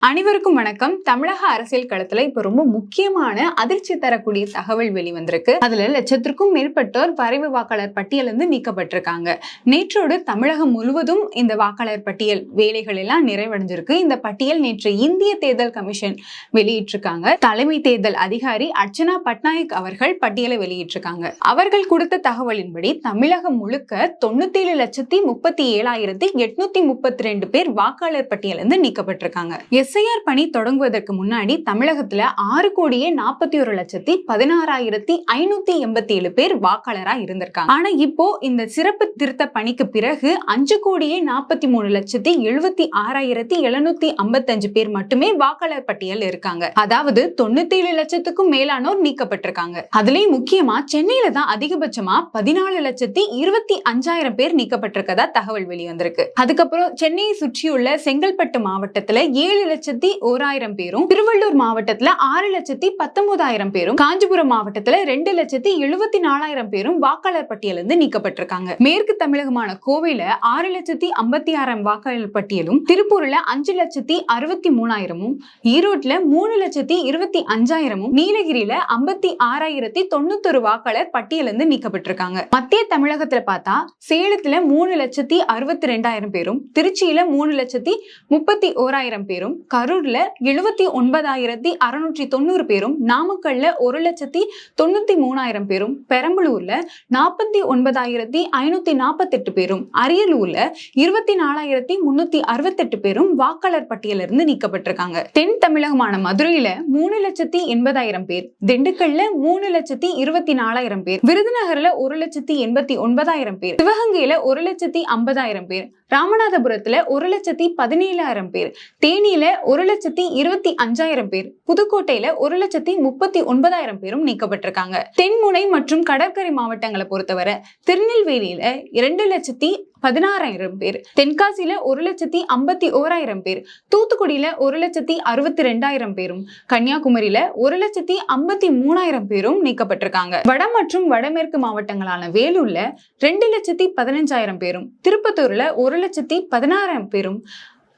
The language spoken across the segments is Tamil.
அனைவருக்கும் வணக்கம். தமிழக அரசியல் களத்துல இப்ப ரொம்ப முக்கியமான அதிர்ச்சி தரக்கூடிய தகவல் வெளிவந்திருக்கு. அதுல லட்சத்திற்கும் மேற்பட்டோர் வரைவு வாக்காளர் பட்டியலிருந்து நீக்கப்பட்டிருக்காங்க. நேற்றோடு தமிழகம் முழுவதும் இந்த வாக்காளர் பட்டியல் வேலைகள் எல்லாம் நிறைவடைஞ்சிருக்கு. இந்த பட்டியல் நேற்று இந்திய தேர்தல் கமிஷன் வெளியிட்டிருக்காங்க. தலைமை தேர்தல் அதிகாரி அர்ச்சனா பட்நாயக் அவர்கள் பட்டியலை வெளியிட்டிருக்காங்க. அவர்கள் கொடுத்த தகவலின்படி தமிழகம் முழுக்க 97,37,832 பேர் வாக்காளர் பட்டியலிருந்து நீக்கப்பட்டிருக்காங்க. எஸ்ஐஆர் பணி தொடங்குவதற்கு முன்னாடி தமிழகத்துல 6,41,16,587 பேர் வாக்காளரா இருந்திருக்காங்க. ஆனா இப்போ இந்த சிறப்பு திருத்த பணிக்கு பிறகு 5,43,76,755 பேர் மட்டுமே வாக்காளர் பட்டியல் இருக்காங்க. அதாவது 97 லட்சத்துக்கும் மேலானோர் நீக்கப்பட்டிருக்காங்க. அதுலயும் முக்கியமா சென்னையில தான் அதிகபட்சமா 14,25,000 பேர் நீக்கப்பட்டிருக்கதா தகவல் வெளிவந்திருக்கு. அதுக்கப்புறம் சென்னையை சுற்றியுள்ள செங்கல்பட்டு மாவட்டத்துல 7,01,000 பேரும், திருவள்ளூர் மாவட்டத்துல 6,19,000 பேரும், காஞ்சிபுரம் மாவட்டத்துல 2,74,000 பேரும் வாக்காளர் பட்டியலிருந்து நீக்கப்பட்டிருக்காங்க. மேற்கு தமிழகமான கோவையில 6,56,000 வாக்காளர் பட்டியலும், திருப்பூர்ல 5,63,000, ஈரோட்ல 3,25,000, நீலகிரியில 56,091 வாக்காளர் பட்டியலிருந்து நீக்கப்பட்டிருக்காங்க. மத்திய தமிழகத்துல பார்த்தா சேலத்துல 3,62,000 பேரும், திருச்சியில 3,31,000 பேரும், கரூர்ல 79,690 பேரும், நாமக்கல்ல 1,93,000 பேரும், பெரம்பலூர்ல 49,548 பேரும், அரியலூர்ல 24,368 பேரும் வாக்காளர் பட்டியலிருந்து நீக்கப்பட்டிருக்காங்க. தென் தமிழகமான மதுரையில 3,80,000 பேர், திண்டுக்கல்ல 3,24,000 பேர், விருதுநகர்ல 1,89,000 பேர், சிவகங்கையில 1,50,000 பேர், ராமநாதபுரத்துல 1,17,000 பேர், தேனியில 1,25,000 பேர், புதுக்கோட்டையில 1,39,000 பேரும் நீக்கப்பட்டிருக்காங்க. தென்முனை மற்றும் கடற்கரை மாவட்டங்களை பொறுத்தவரை திருநெல்வேலியில 2,16,000 பேர், தென்காசியில 1,51,000 பேர், தூத்துக்குடியில 1,62,000 பேரும், கன்னியாகுமரியில 1,53,000 பேரும் நீக்கப்பட்டிருக்காங்க. வட மற்றும் வடமேற்கு மாவட்டங்களான வேலூர்ல 2,15,000 பேரும், திருப்பத்தூர்ல 1,16,000 பேரும்,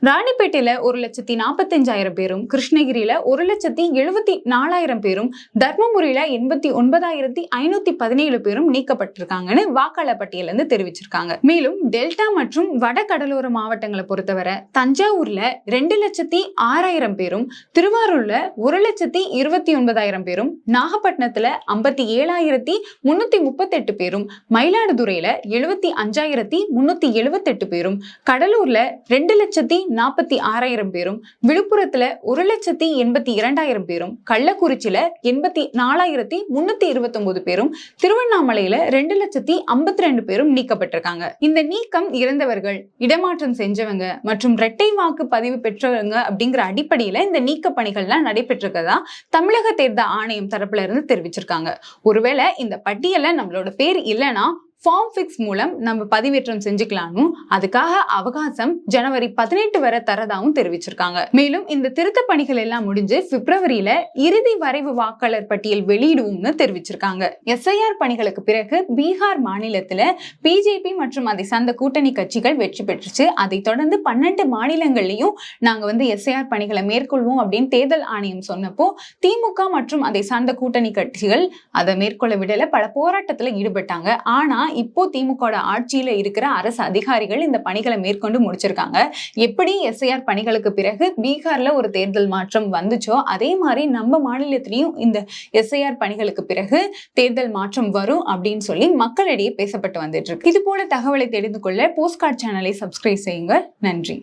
ராணிப்பேட்டையில 1,45,000 பேரும், கிருஷ்ணகிரியில 1,74,000 பேரும், தர்மபுரியில 89,517 பேரும் நீக்கப்பட்டிருக்காங்கன்னு வாக்காளர் பட்டியலிருந்து தெரிவிச்சிருக்காங்க. மேலும் டெல்டா மற்றும் வட கடலோர மாவட்டங்களை பொறுத்தவரை தஞ்சாவூர்ல 2,06,000 பேரும், திருவாரூர்ல 1,29,000 பேரும், நாகப்பட்டினத்துல 57,338 பேரும், மயிலாடுதுறையில 75,378 பேரும், கடலூர்ல 2,46,000 பேரும், விழுப்புரத்துல 1,82,000 பேரும், கள்ளக்குறிச்சியில 84,329 பேரும், திருவண்ணாமலையில 2,52,000 பேரும் நீக்கப்பட்டிருக்காங்க. இந்த நீக்கம் இறந்தவர்கள், இடமாற்றம் செஞ்சவங்க மற்றும் இரட்டை வாக்கு பதிவு பெற்றவங்க அப்படிங்கிற அடிப்படையில இந்த நீக்க பணிகள்லாம் நடைபெற்றிருக்கதா தமிழக தேர்தல் ஆணையம் தரப்புல இருந்து தெரிவிச்சிருக்காங்க. ஒருவேளை இந்த பட்டியல நம்மளோட பேர் இல்லைன்னா ஃபார்ம் ஃபிக்ஸ் மூலம் நம்ம பதிவேற்றம் செஞ்சுக்கலாம்னு, அதுக்காக அவகாசம் ஜனவரி 18 வரை தரதாவும் தெரிவிச்சிருக்காங்க. மேலும் இந்த திருத்த பணிகள் எல்லாம் முடிஞ்சு பிப்ரவரியில இறுதி வரைவு வாக்காளர் பட்டியல் வெளியிடுவோம்னு தெரிவிச்சிருக்காங்க. எஸ்ஐஆர் பணிகளுக்கு பிறகு பீகார் மாநிலத்துல பிஜேபி மற்றும் அதை சார்ந்த கூட்டணி கட்சிகள் வெற்றி பெற்றுச்சு. அதை தொடர்ந்து 12 மாநிலங்கள்லயும் நாங்க எஸ்ஐஆர் பணிகளை மேற்கொள்வோம் அப்படின்னு தேர்தல் ஆணையம் சொன்னப்போ திமுக மற்றும் அதை சார்ந்த கூட்டணி கட்சிகள் அதை மேற்கொள்ள விடல, பல போராட்டத்துல ஈடுபட்டாங்க. ஆனா இப்போ திமுக ஆட்சியில இருக்கிற அரசு அதிகாரிகள் இந்த பணிகளை மேற்கொண்டு முடிச்சிருக்காங்க. எப்படி எஸ்ஐஆர் பணிகளுக்கு பிறகு பீகார்ல ஒரு தேர்தல் மாற்றம் வந்துச்சோ அதே மாதிரி நம்ம மாநிலத்திலையும் இந்த எஸ்ஐஆர் பணிகளுக்கு பிறகு தேர்தல் மாற்றம் வரும் அப்படின்னு சொல்லி மக்களிடையே பேசப்பட்டு வந்துட்டு இருக்கு. இது போல தகவலை தெரிந்து கொள்ள போஸ்ட்கார்ட் சேனலை சப்ஸ்கிரைப் செய்யுங்க. நன்றி.